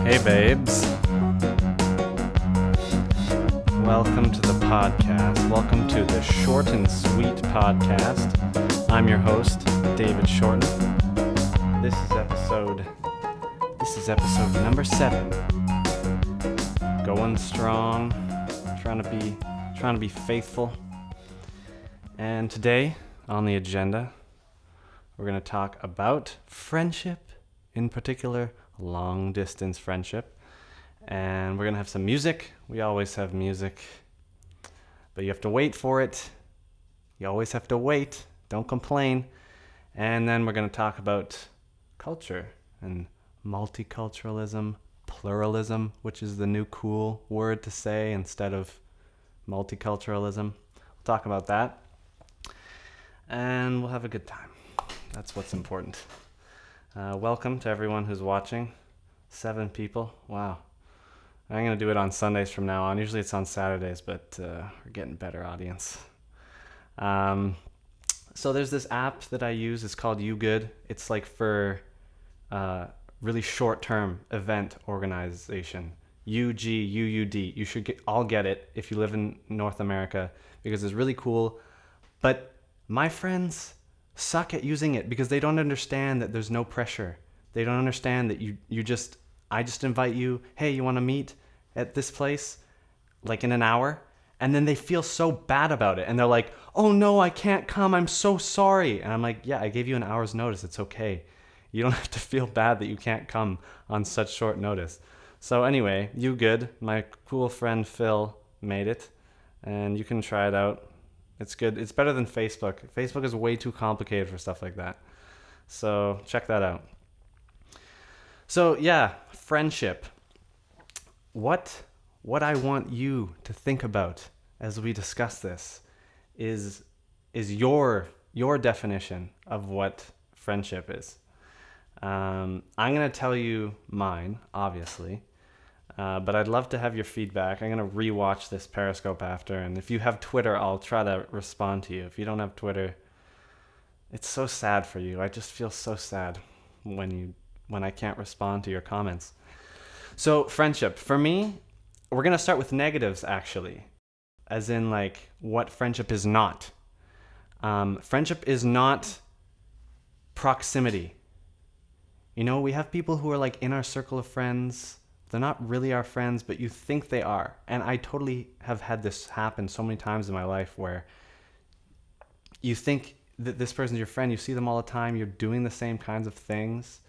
Hey babes, welcome to the podcast. Welcome to the Shorten Suite podcast. I'm your host, David Shorten. This is episode number 7. Going strong, trying to be faithful. And today on the agenda, we're going to talk about friendship, in particular long distance friendship, and we're gonna have some music. We always have music, but you have to wait for it. You always have to wait, don't complain. And then we're gonna talk about culture and multiculturalism, pluralism, which is the new cool word to say instead of multiculturalism. We'll talk about that and we'll have a good time. That's what's important. Welcome to everyone who's watching. 7 people. Wow. I'm going to do it on Sundays from now on. Usually it's on Saturdays, but we're getting better audience. So there's this app that I use. It's called YouGood. It's like for really short-term event organization. UGUUD. You should all get it if you live in North America because it's really cool. But my friends suck at using it because they don't understand that there's no pressure. They don't understand that I just invite you, hey, you want to meet at this place like in an hour? And then they feel so bad about it and they're like, oh no, I can't come, I'm so sorry. And I'm like, yeah, I gave you an hour's notice, it's okay. You don't have to feel bad that you can't come on such short notice. So anyway, YouGood, my cool friend Phil made it and you can try it out. It's good. It's better than Facebook. Facebook is way too complicated for stuff like that. So check that out. So yeah, friendship. What I want you to think about as we discuss this is your definition of what friendship is. I'm going to tell you mine, obviously. But I'd love to have your feedback. I'm going to rewatch this Periscope after, and if you have Twitter, I'll try to respond to you. If you don't have Twitter, it's so sad for you. I just feel so sad when I can't respond to your comments. So friendship, for me, we're going to start with negatives actually, as in like what friendship is not. Friendship is not proximity. You know, we have people who are like in our circle of friends. They're not really our friends, but you think they are. And I totally have had this happen so many times in my life where you think that this person's your friend, you see them all the time, you're doing the same kinds of things,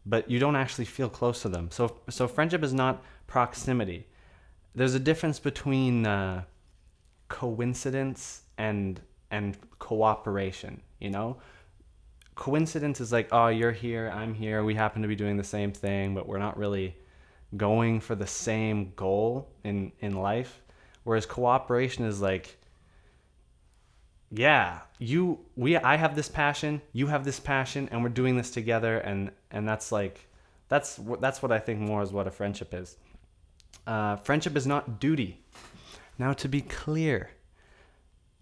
but you don't actually feel close to them. So friendship is not proximity. There's a difference between coincidence and cooperation, you know? Coincidence is like, oh, you're here, I'm here, we happen to be doing the same thing, but we're not really going for the same goal in life. Whereas cooperation is like, yeah, I have this passion, you have this passion, and we're doing this together, and that's what I think more is what a friendship is. Friendship is not duty. Now, to be clear,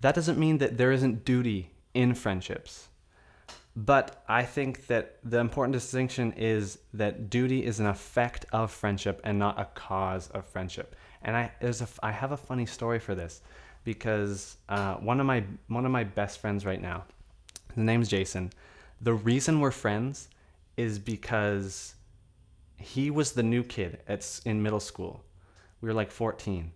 that doesn't mean that there isn't duty in friendships. But I think that the important distinction is that duty is an effect of friendship and not a cause of friendship. And I have a funny story for this because one of my best friends right now, his name's Jason. The reason we're friends is because he was the new kid in middle school. We were like 14,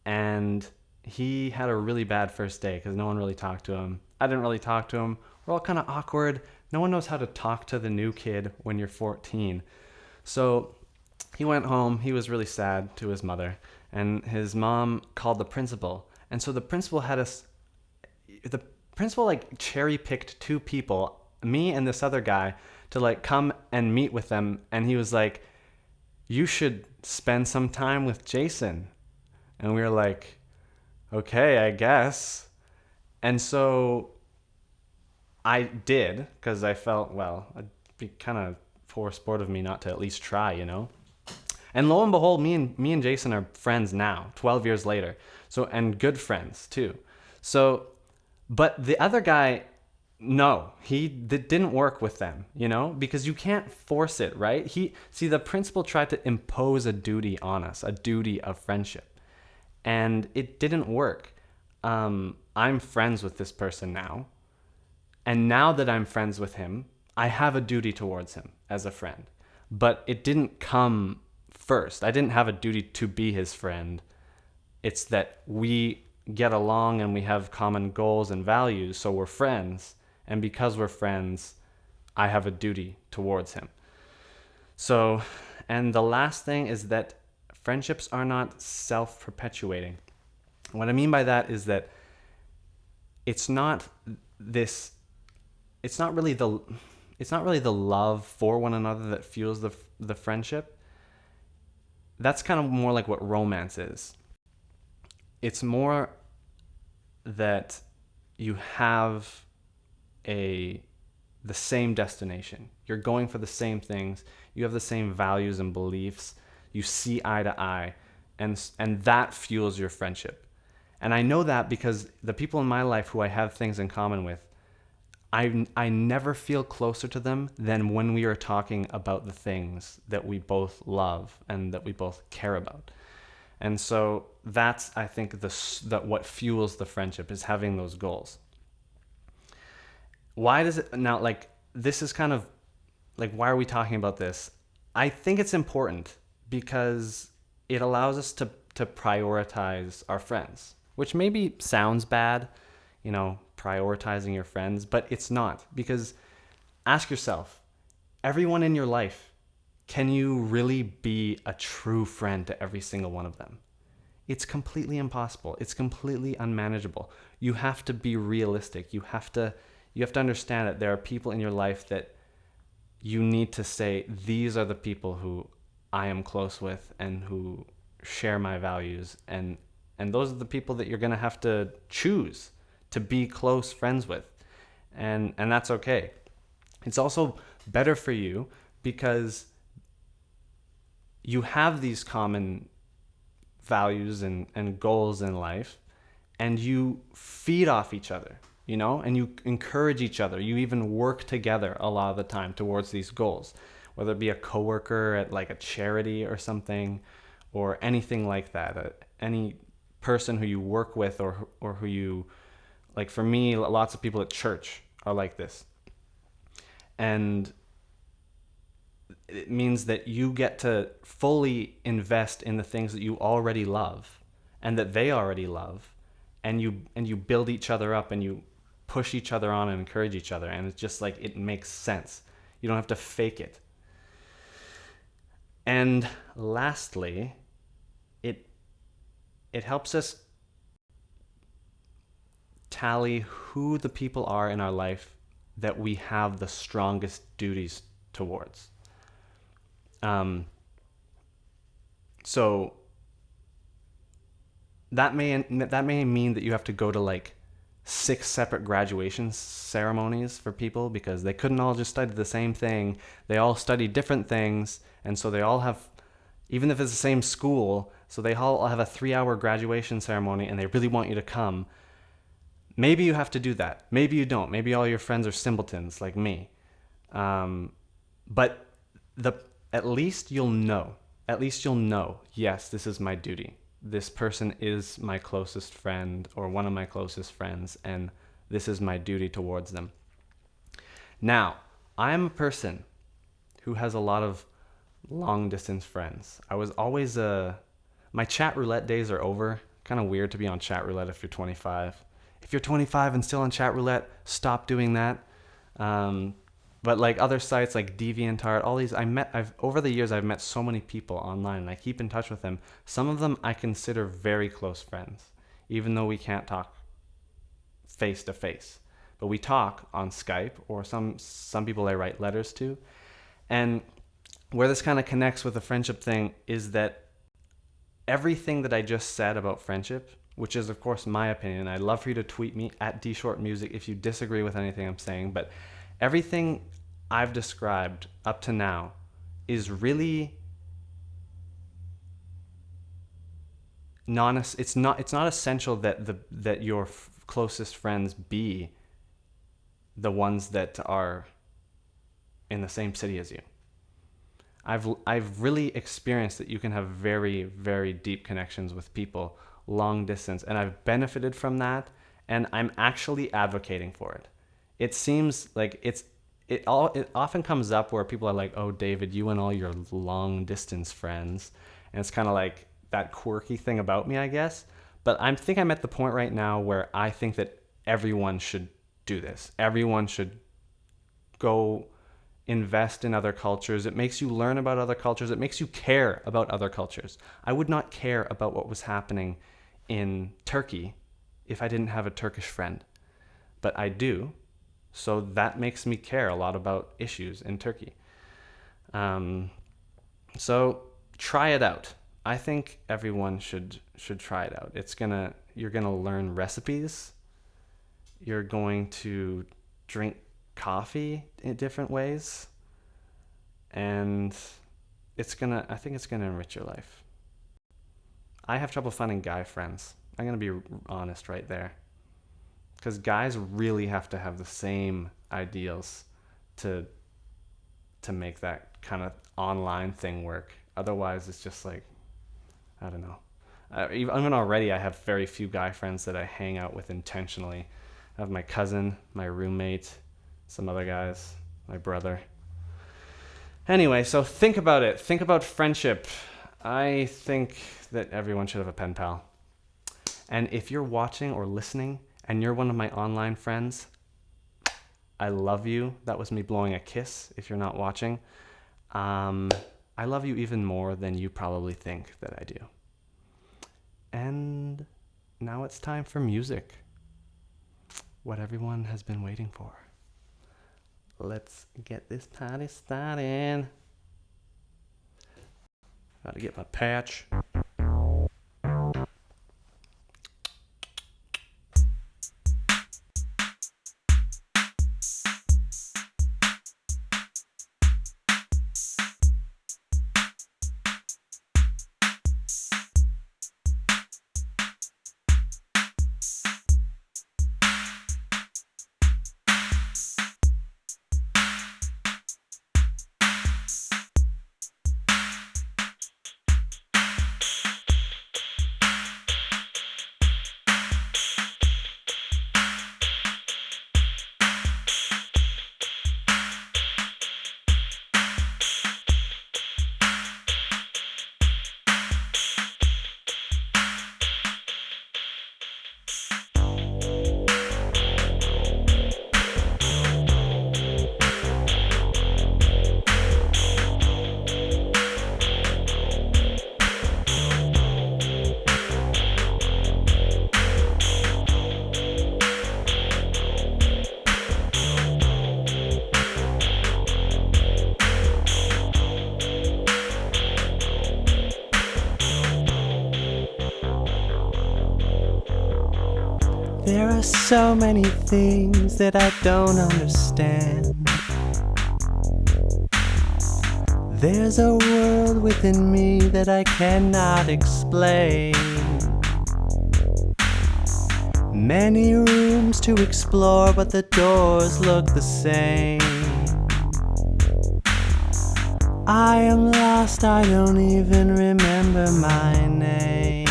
and he had a really bad first day because no one really talked to him. I didn't really talk to him. We're all kind of awkward. No one knows how to talk to the new kid when you're 14. So he went home. He was really sad to his mother. And his mom called the principal. And so the principal like cherry picked 2 people, me and this other guy, to like come and meet with them. And he was like, you should spend some time with Jason. And we were like, okay, I guess. And so I did, because I felt, well, it'd be kind of poor sport of me not to at least try, you know? And lo and behold, me and Jason are friends now, 12 years later. So, and good friends too. So, but the other guy No, didn't work with them, because you can't force it, right? The principal tried to impose a duty on us, a duty of friendship, and it didn't work. I'm friends with this person now, and now that I'm friends with him, I have a duty towards him as a friend. But it didn't come first. I didn't have a duty to be his friend. It's that we get along and we have common goals and values, so we're friends. And because we're friends, I have a duty towards him. So, and the last thing is that friendships are not self-perpetuating. What I mean by that is that it's not this it's not really the love for one another that fuels the friendship. That's kind of more like what romance is. It's more that you have the same destination. You're going for the same things. You have the same values and beliefs. You see eye to eye, and that fuels your friendship. And I know that because the people in my life who I have things in common with, I never feel closer to them than when we are talking about the things that we both love and that we both care about. And so that's, I think, that what fuels the friendship is having those goals. Why does it now, like, this is kind of like, why are we talking about this? I think it's important because it allows us to prioritize our friends, which maybe sounds bad, prioritizing your friends, but it's not. Because ask yourself, everyone in your life, can you really be a true friend to every single one of them? It's completely impossible. It's completely unmanageable. You have to be realistic. You have to understand that there are people in your life that you need to say, these are the people who I am close with and who share my values, and those are the people that you're going to have to choose to be close friends with. And that's okay. It's also better for you because you have these common values and goals in life, and you feed off each other, and you encourage each other. You even work together a lot of the time towards these goals, whether it be a coworker at like a charity or something, or anything like that. Any person who you work with or who you, like for me, lots of people at church are like this. And it means that you get to fully invest in the things that you already love and that they already love, and you build each other up and you push each other on and encourage each other, and it's just like, it makes sense. You don't have to fake it. And lastly, it helps us tally who the people are in our life that we have the strongest duties towards. So that may mean that you have to go to like 6 separate graduation ceremonies for people because they couldn't all just study the same thing. They all study different things, and so they all have, even if it's the same school, so they all have a 3-hour graduation ceremony, and they really want you to come. Maybe you have to do that. Maybe you don't. Maybe all your friends are simpletons like me. But at least you'll know. At least you'll know, yes, this is my duty. This person is my closest friend or one of my closest friends, and this is my duty towards them. Now, I am a person who has a lot of long distance friends. I was always my chat roulette days are over. Kind of weird to be on chat roulette if you're 25. If you're 25 and still on chat roulette, stop doing that. But like other sites like DeviantArt, all these, over the years I've met so many people online, and I keep in touch with them. Some of them I consider very close friends, even though we can't talk face to face. But we talk on Skype, or some people I write letters to. And where this kind of connects with the friendship thing is that everything that I just said about friendship, which is of course my opinion, I'd love for you to tweet me at dshortmusic if you disagree with anything I'm saying, but everything I've described up to now is really it's not essential that your closest friends be the ones that are in the same city as you. I've really experienced that you can have very, very deep connections with people long distance, and I've benefited from that, and I'm actually advocating for it. It seems like it often comes up where people are like, "Oh, David, you and all your long distance friends," and it's kind of like that quirky thing about me, I guess. But I think I'm at the point right now where I think that everyone should do this. Everyone should go invest in other cultures. It makes you learn about other cultures. It makes you care about other cultures. I would not care about what was happening in Turkey if I didn't have a Turkish friend, but I do. So that makes me care a lot about issues in Turkey. So try it out. I think everyone should try it out. You're gonna learn recipes. You're going to drink coffee in different ways, and I think it's gonna enrich your life. I have trouble finding guy friends. I'm gonna be honest right there, because guys really have to have the same ideals to make that kind of online thing work. Otherwise, it's just like, I don't know. Even already, I have very few guy friends that I hang out with intentionally. I have my cousin, my roommate, some other guys, my brother. Anyway, so think about it. Think about friendship. I think that everyone should have a pen pal. And if you're watching or listening and you're one of my online friends, I love you. That was me blowing a kiss if you're not watching. I love you even more than you probably think that I do. And now it's time for music. What everyone has been waiting for. Let's get this party started. Gotta get my patch. There are so many things that I don't understand. There's a world within me that I cannot explain. Many rooms to explore, but the doors look the same. I am lost, I don't even remember my name.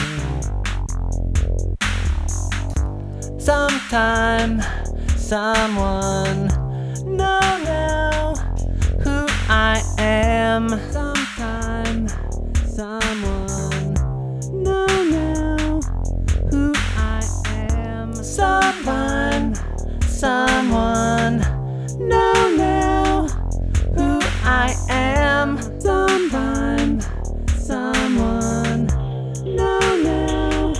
Sometime, someone know now who I am. Sometime, someone know now who I am. Sometime, someone know now who I am. Sometime, someone know now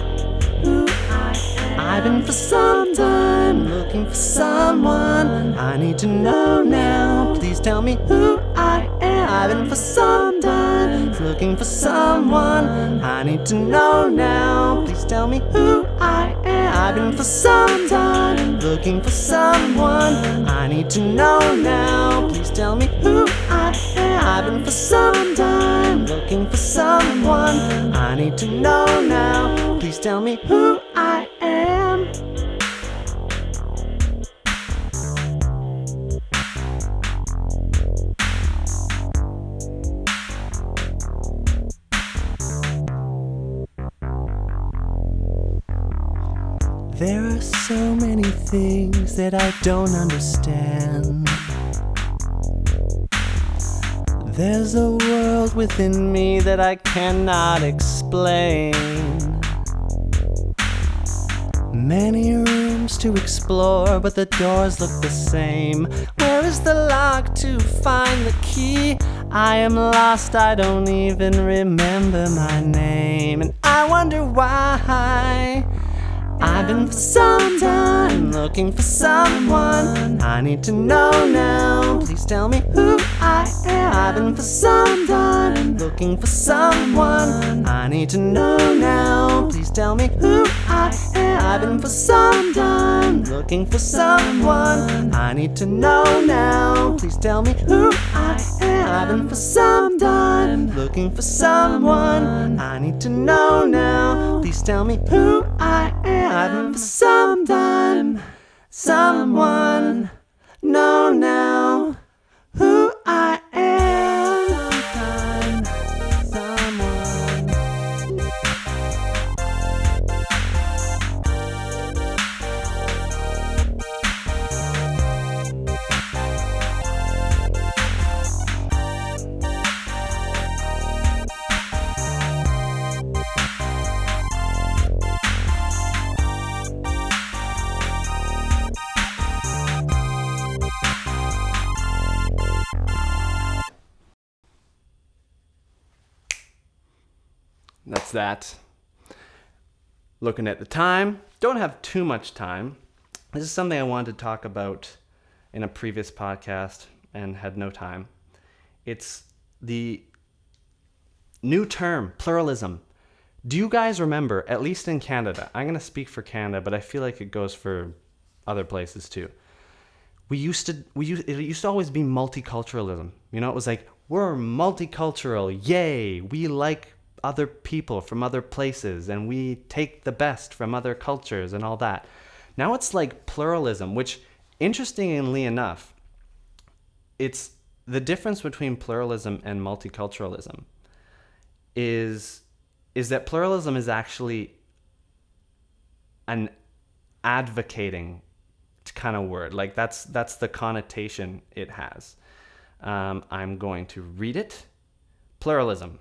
who I am. I've been for some time looking for someone. I need to know now. Please tell me who I am. I've been for some time looking for someone. I need to know now. Please tell me who I am. I've been for some time looking for someone. I need to know now. Please tell me who I am. I've been for some time looking for someone. I need to know now. Please tell me who I am. There are so many things that I don't understand. There's a world within me that I cannot explain. Many rooms to explore, but the doors look the same. Where is the lock to find the key? I am lost, I don't even remember my name. And I wonder why. I've been for some time looking for someone. I need to know now. Please tell me who I am. I've been for some time looking for someone. I need to know now. Please tell me who I am. I've been for some time looking for someone. I need to know now. Please tell me who I am. I've been for some time looking for someone. I need to know now. Please tell me who I am. I've been for some time, someone, know now who I am. Sometime, That's that. Looking at the time, don't have too much time. This is something I wanted to talk about in a previous podcast and had no time. It's the new term, pluralism. Do you guys remember, at least in Canada, I'm going to speak for Canada, but I feel like it goes for other places too. It used to always be multiculturalism. You know, it was like, we're multicultural, yay, we like other people from other places and we take the best from other cultures and all that. Now it's like pluralism, which, interestingly enough, it's the difference between pluralism and multiculturalism is that pluralism is actually an advocating kind of word. Like that's the connotation it has. I'm going to read it. Pluralism.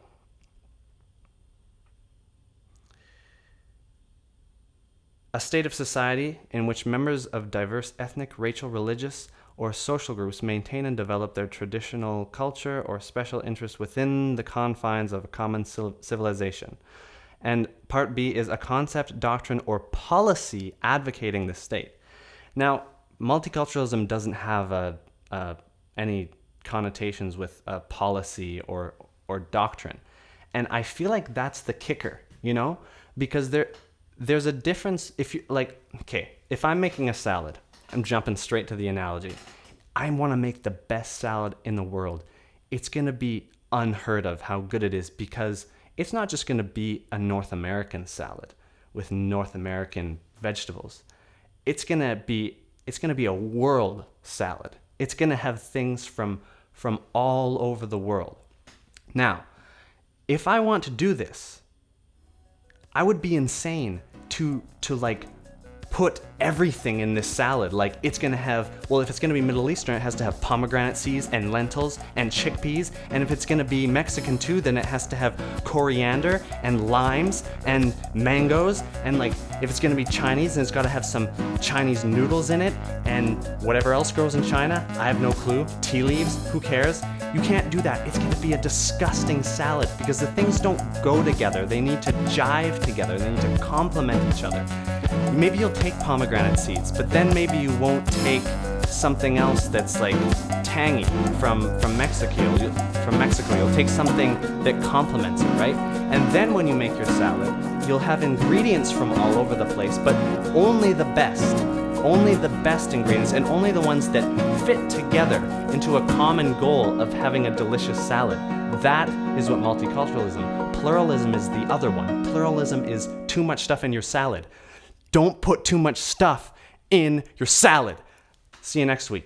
A state of society in which members of diverse ethnic, racial, religious, or social groups maintain and develop their traditional culture or special interests within the confines of a common civilization. And part B is a concept, doctrine, or policy advocating the state. Now, multiculturalism doesn't have any connotations with a policy or doctrine. And I feel like that's the kicker, you know? Because there's a difference if you, like, okay, if I'm making a salad, I'm jumping straight to the analogy. I want to make the best salad in the world. It's going to be unheard of how good it is because it's not just going to be a North American salad with North American vegetables. It's going to be a world salad. It's going to have things from all over the world. Now, if I want to do this, I would be insane to like put everything in this salad. Like it's gonna have, well, if it's gonna be Middle Eastern, it has to have pomegranate seeds and lentils and chickpeas. And if it's gonna be Mexican too, then it has to have coriander and limes and mangoes. And like if it's gonna be Chinese, then it's gotta have some Chinese noodles in it and whatever else grows in China. I have no clue. Tea leaves, who cares? You can't do that. It's gonna be a disgusting salad because the things don't go together. They need to jive together. They need to complement each other. Maybe you'll take pomegranate seeds, but then maybe you won't take something else that's like tangy from Mexico. You'll take something that complements it, right? And then when you make your salad, you'll have ingredients from all over the place, but only the best ingredients and only the ones that fit together into a common goal of having a delicious salad. That is what multiculturalism. Pluralism is the other one. Pluralism is too much stuff in your salad. Don't put too much stuff in your salad. See you next week.